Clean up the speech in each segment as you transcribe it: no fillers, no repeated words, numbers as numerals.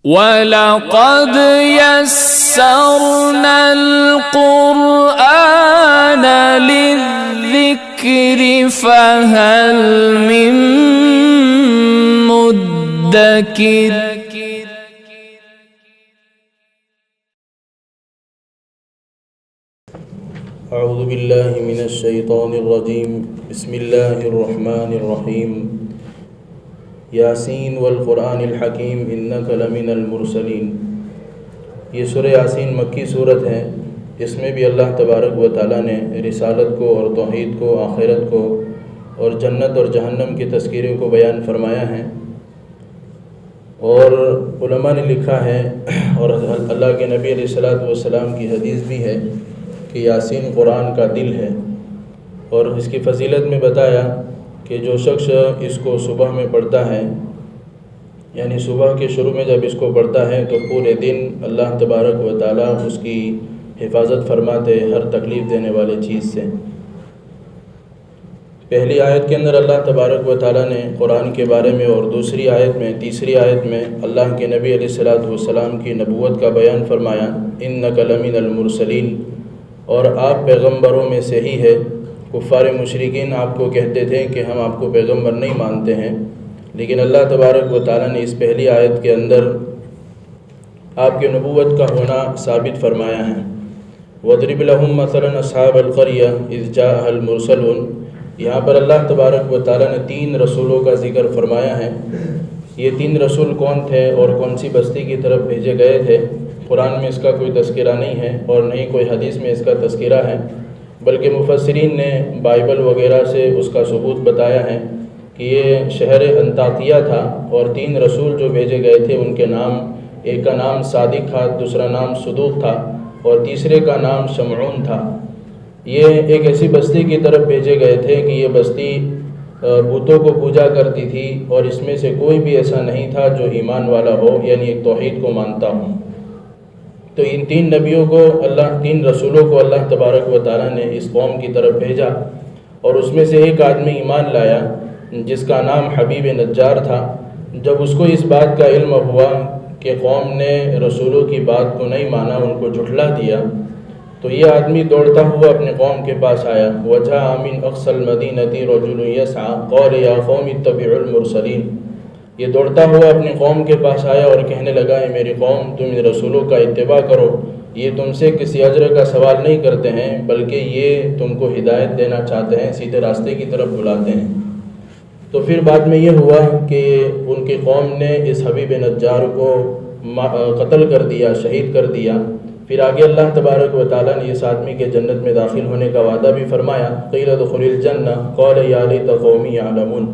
وَلَقَدْ يَسَّرْنَا الْقُرْآنَ لِلذِّكْرِ فَهَلْ مِن مُّدَّكِرٍ اعوذ باللہ من الشیطان الرجیم بسم اللہ الرحمن الرحیم یاسین والقرآن الحکیم انک لمن المرسلین۔ یہ سورہ یاسین مکی صورت ہے۔ اس میں بھی اللہ تبارک و تعالیٰ نے رسالت کو اور توحید کو، آخرت کو اور جنت اور جہنم کے تذکرے کو بیان فرمایا ہے، اور علماء نے لکھا ہے اور اللہ کے نبی علیہ السلام کی حدیث بھی ہے کہ یاسین قرآن کا دل ہے، اور اس کی فضیلت میں بتایا کہ جو شخص اس کو صبح میں پڑھتا ہے، یعنی صبح کے شروع میں جب اس کو پڑھتا ہے تو پورے دن اللہ تبارک و تعالیٰ اس کی حفاظت فرماتے ہر تکلیف دینے والے چیز سے۔ پہلی آیت کے اندر اللہ تبارک و تعالیٰ نے قرآن کے بارے میں، اور دوسری آیت میں، تیسری آیت میں اللہ کے نبی علیہ السلام کی نبوت کا بیان فرمایا، انک لمن المرسلین، اور آپ پیغمبروں میں سے ہی ہے۔ کفار مشرکین آپ کو کہتے تھے کہ ہم آپ کو پیغمبر نہیں مانتے ہیں، لیکن اللہ تبارک و تعالیٰ نے اس پہلی آیت کے اندر آپ کی نبوت کا ہونا ثابت فرمایا ہے۔ وَاضْرِبْ لَهُمْ مَثَلًا أَصْحَابَ الْقَرْيَةِ إِذْ جَاءَهَا الْمُرْسَلُونَ۔ یہاں پر اللہ تبارک و تعالیٰ نے 3 رسولوں کا ذکر فرمایا ہے۔ یہ 3 رسول کون تھے اور کون سی بستی کی طرف بھیجے گئے تھے؟ قرآن میں اس کا کوئی تذکرہ نہیں ہے، اور نہیں کوئی حدیث میں اس کا تذکرہ ہے، بلکہ مفسرین نے بائبل وغیرہ سے اس کا ثبوت بتایا ہے کہ یہ شہر انطاکیہ تھا، اور 3 رسول جو بھیجے گئے تھے ان کے نام، ایک کا نام صادق تھا، دوسرا نام صدوق تھا، اور تیسرے کا نام شمعون تھا۔ یہ ایک ایسی بستی کی طرف بھیجے گئے تھے کہ یہ بستی بتوں کو پوجا کرتی تھی، اور اس میں سے کوئی بھی ایسا نہیں تھا جو ایمان والا ہو، یعنی ایک توحید کو مانتا ہو۔ تو ان 3 نبیوں کو 3 رسولوں کو اللہ تبارک و تعالیٰ نے اس قوم کی طرف بھیجا، اور اس میں سے ایک آدمی ایمان لایا جس کا نام حبیب نجار تھا۔ جب اس کو اس بات کا علم ہوا کہ قوم نے رسولوں کی بات کو نہیں مانا، ان کو جھٹلا دیا، تو یہ آدمی دوڑتا ہوا اپنے قوم کے پاس آیا۔ وَجَاءَ مِنْ أَقْصَى الْمَدِينَةِ رَجُلٌ يَسْعَىٰ قَالَ يَا قَوْمِ اتَّبِعُوا الْمُرْسَلِينَ۔ یہ دوڑتا ہوا اپنی قوم کے پاس آیا اور کہنے لگا، اے میری قوم، تم ان رسولوں کا اتباع کرو، یہ تم سے کسی اجر کا سوال نہیں کرتے ہیں، بلکہ یہ تم کو ہدایت دینا چاہتے ہیں، سیدھے راستے کی طرف بلاتے ہیں۔ تو پھر بعد میں یہ ہوا کہ ان کی قوم نے اس حبیب نجار کو قتل کر دیا، شہید کر دیا۔ پھر آگے اللہ تبارک و تعالیٰ نے اس آدمی کے جنت میں داخل ہونے کا وعدہ بھی فرمایا، قیل ادخل الجنہ قال یا لیت قومی یعلمون۔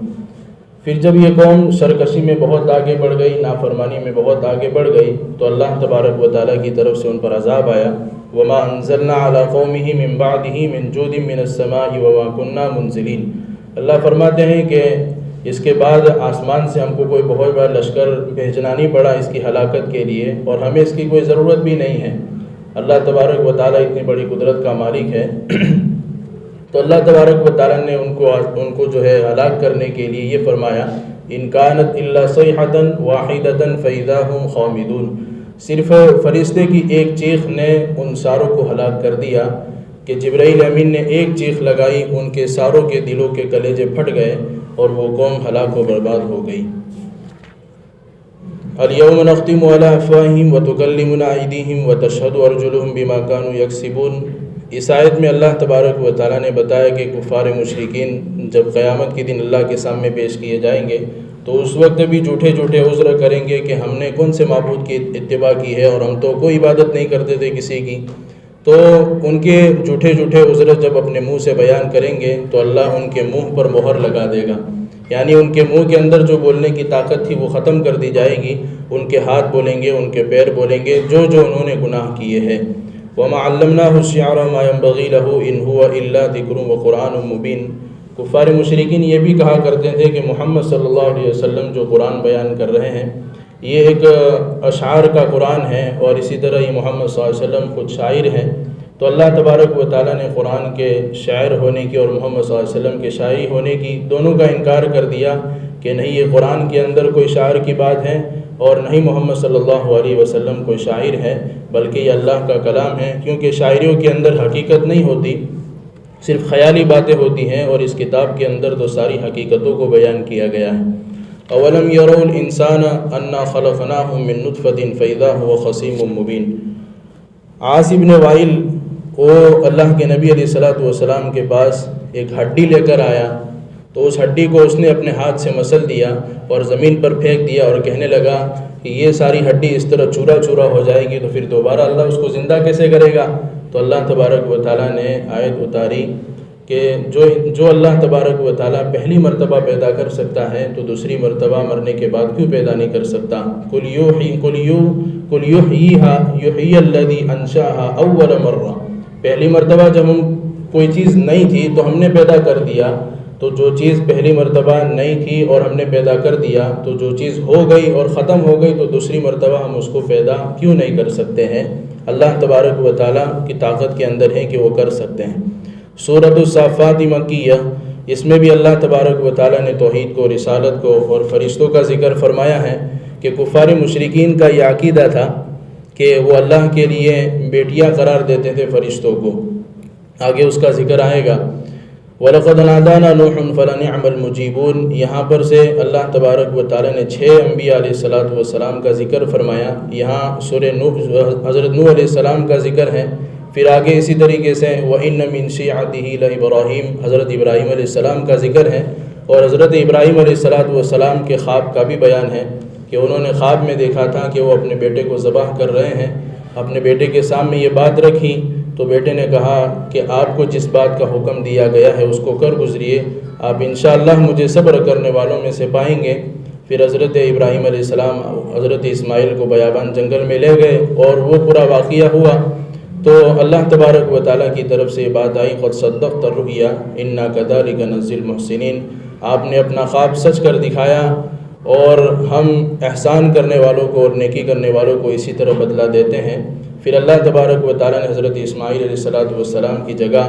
پھر جب یہ قوم سرکشی میں بہت آگے بڑھ گئی، نافرمانی میں بہت آگے بڑھ گئی، تو اللہ تبارک و تعالیٰ کی طرف سے ان پر عذاب آیا۔ وما انزلنا علی قومہ من بعدہ من جود من السماء وما كنا منزلین۔ اللہ فرماتے ہیں کہ اس کے بعد آسمان سے ہم کو کوئی بہت بڑا لشکر بھیجنا نہیں پڑا اس کی ہلاکت کے لیے، اور ہمیں اس کی کوئی ضرورت بھی نہیں ہے۔ اللہ تبارک و تعالیٰ اتنی بڑی قدرت کا مالک ہے۔ تو اللہ تبارک و تعالیٰ نے ان کو جو ہے ہلاک کرنے کے لیے یہ فرمایا، ان کانت الا صیحۃ واحدۃ فاذا هم خامدون۔ صرف فرشتے کی ایک چیخ نے ان ساروں کو ہلاک کر دیا کہ جبرائیل امین نے ایک چیخ لگائی، ان کے ساروں کے دلوں کے کلیجے پھٹ گئے، اور وہ قوم ہلاک و برباد ہو گئی۔ الیوم نختم علی افواہہم وتکلمنا ایدیہم وتشہد ارجلہم بما کانوا یکسبون۔ اس آیت میں اللہ تبارک و تعالیٰ نے بتایا کہ کفار مشرکین جب قیامت کے دن اللہ کے سامنے پیش کیے جائیں گے تو اس وقت بھی جھوٹے عذر کریں گے کہ ہم نے کون سے معبود کی اتباع کی ہے، اور ہم تو کوئی عبادت نہیں کرتے تھے کسی کی۔ تو ان کے جھوٹے عذر جب اپنے منہ سے بیان کریں گے تو اللہ ان کے منہ پر مہر لگا دے گا، یعنی ان کے منہ کے اندر جو بولنے کی طاقت تھی وہ ختم کر دی جائے گی۔ ان کے ہاتھ بولیں گے، ان کے پیر بولیں گے جو انہوں نے گناہ کیے ہیں۔ وَمَا عَلَّمْنَاهُ الشِّعْرَ مَا يَنبَغِي لَهُ إِنْ هُوَ إِلَّا ذِكْرٌ وَقُرْآنٌ مُبِينٌ۔ کفار مشرکین یہ بھی کہا کرتے تھے کہ محمد صلی اللہ علیہ وسلم جو قرآن بیان کر رہے ہیں یہ ایک اشعار کا قرآن ہے، اور اسی طرح یہ محمد صلی اللہ علیہ وسلم خود شاعر ہیں۔ تو اللہ تبارک و تعالیٰ نے قرآن کے شاعر ہونے کی اور محمد صلی اللہ علیہ وسلم کے شاعری ہونے کی دونوں کا انکار کر دیا کہ نہیں، یہ قرآن کے اندر کوئی شاعر کی بات ہے، اور نہ ہی محمد صلی اللہ علیہ وسلم کوئی شاعر ہے، بلکہ یہ اللہ کا کلام ہے، کیونکہ شاعریوں کے اندر حقیقت نہیں ہوتی، صرف خیالی باتیں ہوتی ہیں، اور اس کتاب کے اندر تو ساری حقیقتوں کو بیان کیا گیا ہے۔ اولم یروا الانسان انا خلقناہ من نطفۃ فاذا هو خصیم مبین۔ عاص بن وائل وہ اللہ کے نبی علیہ السلام کے پاس ایک ہڈی لے کر آیا، تو اس ہڈی کو اس نے اپنے ہاتھ سے مسل دیا اور زمین پر پھینک دیا اور کہنے لگا کہ یہ ساری ہڈی اس طرح چورا چورا ہو جائے گی تو پھر دوبارہ اللہ اس کو زندہ کیسے کرے گا؟ تو اللہ تبارک و تعالیٰ نے آیت اتاری کہ جو اللہ تبارک و تعالیٰ پہلی مرتبہ پیدا کر سکتا ہے تو دوسری مرتبہ مرنے کے بعد کیوں پیدا نہیں کر سکتا؟ قل یحییھا الذی انشأھا اول مرہ۔ پہلی مرتبہ جب کوئی چیز نہیں تھی تو ہم نے پیدا کر دیا، تو جو چیز پہلی مرتبہ نہیں تھی اور ہم نے پیدا کر دیا تو جو چیز ہو گئی اور ختم ہو گئی تو دوسری مرتبہ ہم اس کو پیدا کیوں نہیں کر سکتے ہیں؟ اللہ تبارک و تعالیٰ کی طاقت کے اندر ہے کہ وہ کر سکتے ہیں۔ سورۃ الصافات مکیہ، اس میں بھی اللہ تبارک و تعالیٰ نے توحید کو، رسالت کو اور فرشتوں کا ذکر فرمایا ہے کہ کفار مشرکین کا یہ عقیدہ تھا کہ وہ اللہ کے لیے بیٹیاں قرار دیتے تھے فرشتوں کو۔ آگے اس کا ذکر آئے گا۔ وَلَقَدْ نَادَانَا نُوحٌ فَلَنِعْمَ الْمُجِيبُونَ۔ یہاں پر سے اللہ تبارک و تعالیٰ نے 6 انبیاء علیہ السلام کا ذکر فرمایا۔ یہاں سورہ نوح، حضرت نوح علیہ السلام کا ذکر ہے۔ پھر آگے اسی طریقے سے وَإِنَّ مِن شِيعَتِهِ لَإِبْرَاهِيمَ، حضرت ابراہیم علیہ السلام کا ذکر ہے، اور حضرت ابراہیم علیہ السلام کے خواب کا بھی بیان ہے کہ انہوں نے خواب میں دیکھا تھا کہ وہ اپنے بیٹے کو ذبح کر رہے ہیں۔ اپنے بیٹے کے سامنے یہ بات رکھی تو بیٹے نے کہا کہ آپ کو جس بات کا حکم دیا گیا ہے اس کو کر گزریے، آپ انشاءاللہ مجھے صبر کرنے والوں میں سے پائیں گے۔ پھر حضرت ابراہیم علیہ السلام حضرت اسماعیل کو بیابان جنگل میں لے گئے اور وہ پورا واقعہ ہوا، تو اللہ تبارک و تعالیٰ کی طرف سے یہ بات آئی قد صدقت الرؤیا انا کذلک نجزی المحسنین، آپ نے اپنا خواب سچ کر دکھایا اور ہم احسان کرنے والوں کو اور نیکی کرنے والوں کو اسی طرح بدلہ دیتے ہیں۔ پھر اللہ تبارک و تعالیٰ نے حضرت اسماعیل علیہ السلام کی جگہ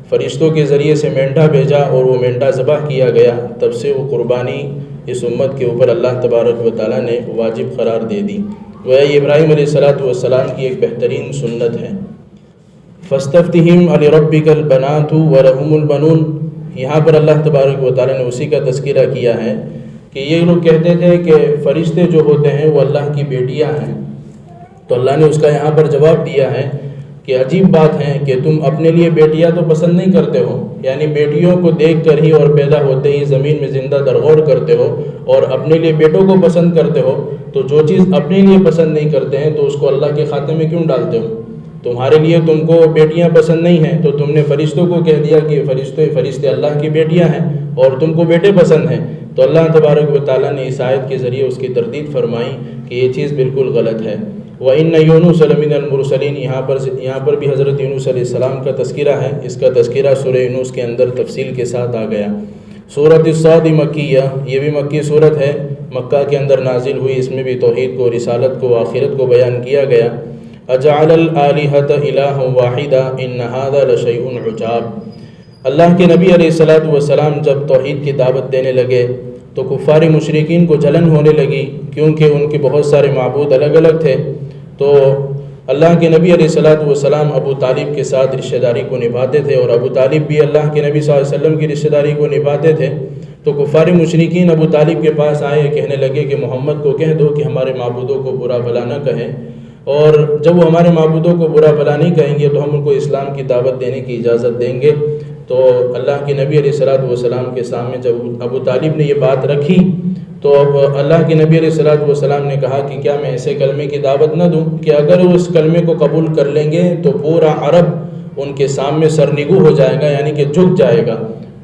فرشتوں کے ذریعے سے مینڈا بھیجا اور وہ مینڈا ذبح کیا گیا، تب سے وہ قربانی اس امت کے اوپر اللہ تبارک و تعالیٰ نے واجب قرار دے دی۔ وہ ابراہیم علیہ السلام کی ایک بہترین سنت ہے۔ فاستفتہم لربک البنات ولہم البنون، یہاں پر اللہ تبارک و تعالیٰ نے اسی کا تذکرہ کیا ہے کہ یہ لوگ کہتے تھے کہ فرشتے جو ہوتے ہیں وہ اللہ کی بیٹیاں ہیں، تو اللہ نے اس کا یہاں پر جواب دیا ہے کہ عجیب بات ہے کہ تم اپنے لیے بیٹیاں تو پسند نہیں کرتے ہو، یعنی بیٹیوں کو دیکھ کر ہی اور پیدا ہوتے ہی زمین میں زندہ درغور کرتے ہو، اور اپنے لیے بیٹوں کو پسند کرتے ہو، تو جو چیز اپنے لیے پسند نہیں کرتے ہیں تو اس کو اللہ کے خاتے میں کیوں ڈالتے ہو؟ تمہارے لیے تم کو بیٹیاں پسند نہیں ہیں تو تم نے فرشتوں کو کہہ دیا کہ فرشتے اللہ کی بیٹیاں ہیں اور تم کو بیٹے پسند ہیں۔ تو اللہ تبارک و تعالیٰ نے اس آیت کے ذریعے اس کی تردید فرمائی کہ یہ چیز بالکل غلط ہے۔ وَإِنَّ يُونُسَ لَمِنَ الْمُرْسَلِينَ، یہاں پر بھی حضرت یونس علیہ السلام کا تذکرہ ہے، اس کا تذکرہ سورہ یونس کے اندر تفصیل کے ساتھ آ گیا۔ سورۃ الصاد مکیہ، یہ بھی مکی صورت ہے، مکہ کے اندر نازل ہوئی، اس میں بھی توحید کو، رسالت کو، آخرت کو بیان کیا گیا۔ اجعل الآلہۃ الہا واحدا ان ھذا لشیء عجاب، اللہ کے نبی علیہ السلام جب توحید کی دعوت دینے لگے تو کفار مشرکین کو جلن ہونے لگی، کیونکہ ان کے بہت سارے معبود الگ الگ تھے۔ تو اللہ کے نبی علیہ السلام ابو طالب کے ساتھ رشتہ داری کو نبھاتے تھے، اور ابو طالب بھی اللہ کے نبی صلی اللہ علیہ وسلم کی رشتہ داری کو نبھاتے تھے۔ تو کفار مشرکین ابو طالب کے پاس آئے، کہنے لگے کہ محمد کو کہہ دو کہ ہمارے معبودوں کو برا بھلا نہ کہیں، اور جب وہ ہمارے معبودوں کو برا بھلا نہیں کہیں گے تو ہم ان کو اسلام کی دعوت دینے کی اجازت دیں گے۔ تو اللہ کے نبی علیہ السلام کے سامنے جب ابو طالب نے یہ بات رکھی تو اب اللہ کے نبی علیہ السلام نے کہا کہ کیا میں ایسے کلمے کی دعوت نہ دوں کہ اگر وہ اس کلمے کو قبول کر لیں گے تو پورا عرب ان کے سامنے سرنگو ہو جائے گا، یعنی کہ جھک جائے گا۔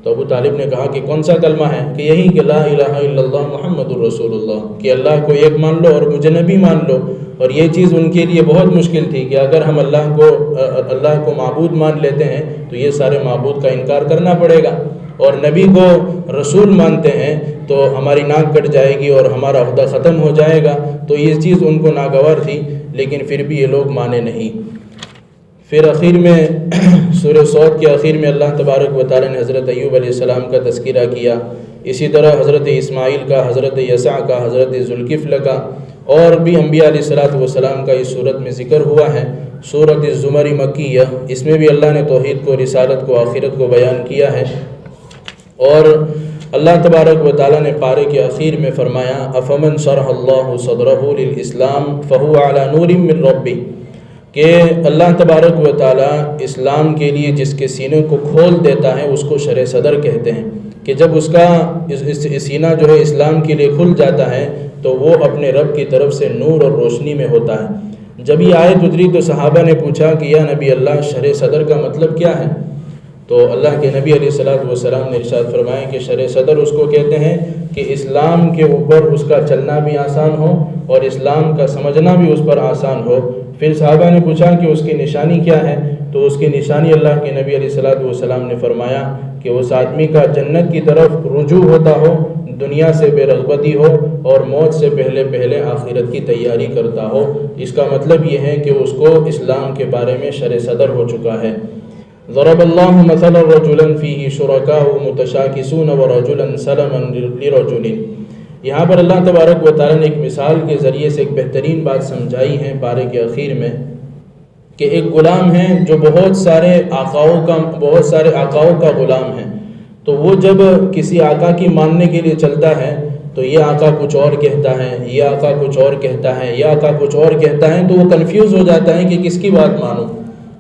تو ابو طالب نے کہا کہ کون سا کلمہ ہے؟ کہ یہی کہ لا الہ الا اللہ محمد الرسول اللہ، کہ اللہ کو ایک مان لو اور مجھے نبی مان لو۔ اور یہ چیز ان کے لیے بہت مشکل تھی کہ اگر ہم اللہ کو معبود مان لیتے ہیں تو یہ سارے معبود کا انکار کرنا پڑے گا، اور نبی کو رسول مانتے ہیں تو ہماری ناک کٹ جائے گی اور ہمارا عہدہ ختم ہو جائے گا۔ تو یہ چیز ان کو ناگوار تھی، لیکن پھر بھی یہ لوگ مانے نہیں۔ پھر آخر میں سورہ صاد کے آخر میں اللہ تبارک و تعالیٰ نے حضرت ایوب علیہ السلام کا تذکرہ کیا اسی طرح حضرت اسماعیل کا، حضرت یسع کا، حضرت ذوالکفل کا اور بھی انبیاء علیہ الصلوۃ والسلام کا اس صورت میں ذکر ہوا ہے۔ سورۃ الزمر مکیہ، اس میں بھی اللہ نے توحید کو، رسالت کو، آخرت کو بیان کیا ہے۔ اور اللہ تبارک و تعالیٰ نے پارے کے اخیر میں فرمایا افمن شرح اللہ صدرہ للاسلام فہو علی نور من ربہ، کہ اللہ تبارک و تعالیٰ اسلام کے لیے جس کے سینے کو کھول دیتا ہے اس کو شرح صدر کہتے ہیں، کہ جب اس کا سینہ جو ہے اسلام کے لیے کھل جاتا ہے تو وہ اپنے رب کی طرف سے نور اور روشنی میں ہوتا ہے۔ جب یہ آیت اتری تو صحابہ نے پوچھا کہ یا نبی اللہ شرح صدر کا مطلب کیا ہے؟ تو اللہ کے نبی علیہ الصلوۃ والسلام نے ارشاد فرمایا کہ شرح صدر اس کو کہتے ہیں کہ اسلام کے اوپر اس کا چلنا بھی آسان ہو اور اسلام کا سمجھنا بھی اس پر آسان ہو۔ پھر صحابہ نے پوچھا کہ اس کی نشانی کیا ہے؟ تو اس کی نشانی اللہ کے نبی علیہ الصلوۃ والسلام نے فرمایا کہ اس آدمی کا جنت کی طرف رجوع ہوتا ہو، دنیا سے بے رغبتی ہو اور موت سے پہلے پہلے آخرت کی تیاری کرتا ہو۔ اس کا مطلب یہ ہے کہ اس کو اسلام کے بارے میں شرح صدر ہو چکا ہے۔ ضرب اللہ مثلا رجلا فیہ شرکاء متشاکسون ورجلا سلما لرجل، یہاں پر اللہ تبارک و تعالیٰ نے ایک مثال کے ذریعے سے ایک بہترین بات سمجھائی ہے پارے کے اخیر میں، کہ ایک غلام ہے جو بہت سارے آقاؤں کا غلام ہے، تو وہ جب کسی آقا کی ماننے کے لیے چلتا ہے تو یہ آقا کچھ اور کہتا ہے، یہ آقا کچھ اور کہتا ہے، یہ آقا کچھ اور کہتا ہے، تو وہ کنفیوز ہو جاتا ہے کہ کس کی بات مانوں۔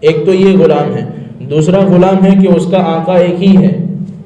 ایک تو یہ غلام ہے، دوسرا غلام ہے کہ اس کا آقا ایک ہی ہے،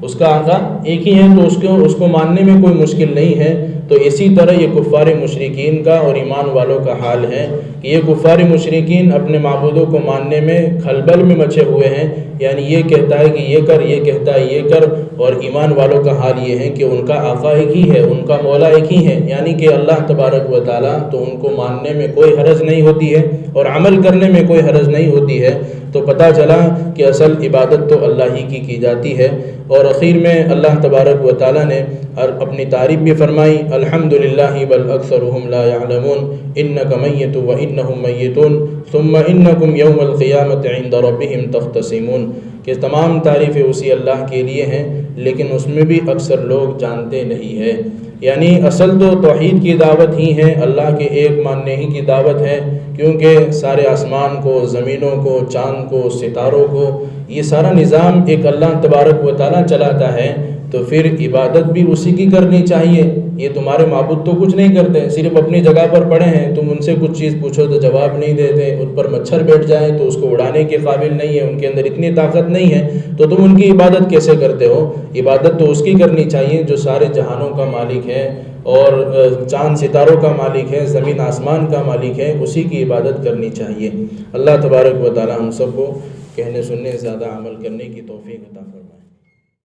اس کا آقا ایک ہی ہے تو اس کو ماننے میں کوئی مشکل نہیں ہے۔ تو اسی طرح یہ کفار مشرکین کا اور ایمان والوں کا حال ہے کہ یہ کفار مشرکین اپنے معبودوں کو ماننے میں کھلبل میں مچے ہوئے ہیں، یعنی یہ کہتا ہے کہ یہ کر، یہ کہتا ہے یہ کر، اور ایمان والوں کا حال یہ ہے کہ ان کا آقا ایک ہی ہے، ان کا مولا ایک ہی ہے، یعنی کہ اللہ تبارک و تعالیٰ، تو ان کو ماننے میں کوئی حرج نہیں ہوتی ہے اور عمل کرنے میں کوئی حرج نہیں ہوتی ہے۔ تو پتہ چلا کہ اصل عبادت تو اللہ ہی کی جاتی ہے۔ اور اخیر میں اللہ تبارک و تعالیٰ نے اپنی تعریف بھی فرمائی الحمدللہ بل اکثرهم لا يعلمون انک میت وانہم میتون ثم انکم یوم القیامت عند ربہم تختصمون، کہ تمام تعریفیں اسی اللہ کے لیے ہیں لیکن اس میں بھی اکثر لوگ جانتے نہیں ہیں۔ یعنی اصل تو توحید کی دعوت ہی ہے، اللہ کے ایک ماننے ہی کی دعوت ہے، کیونکہ سارے آسمان کو، زمینوں کو، چاند کو، ستاروں کو، یہ سارا نظام ایک اللہ تبارک و تعالیٰ چلاتا ہے، تو پھر عبادت بھی اسی کی کرنی چاہیے۔ یہ تمہارے معبود تو کچھ نہیں کرتے، صرف اپنی جگہ پر پڑے ہیں، تم ان سے کچھ چیز پوچھو تو جواب نہیں دیتے، ان پر مچھر بیٹھ جائیں تو اس کو اڑانے کے قابل نہیں ہے، ان کے اندر اتنی طاقت نہیں ہے، تو تم ان کی عبادت کیسے کرتے ہو؟ عبادت تو اس کی کرنی چاہیے جو سارے جہانوں کا مالک ہے اور چاند ستاروں کا مالک ہے، زمین آسمان کا مالک ہے، اسی کی عبادت کرنی چاہیے۔ اللہ تبارک و تعالی ہم سب کو کہنے سننے زیادہ عمل کرنے کی توفیق عطا فرمائے۔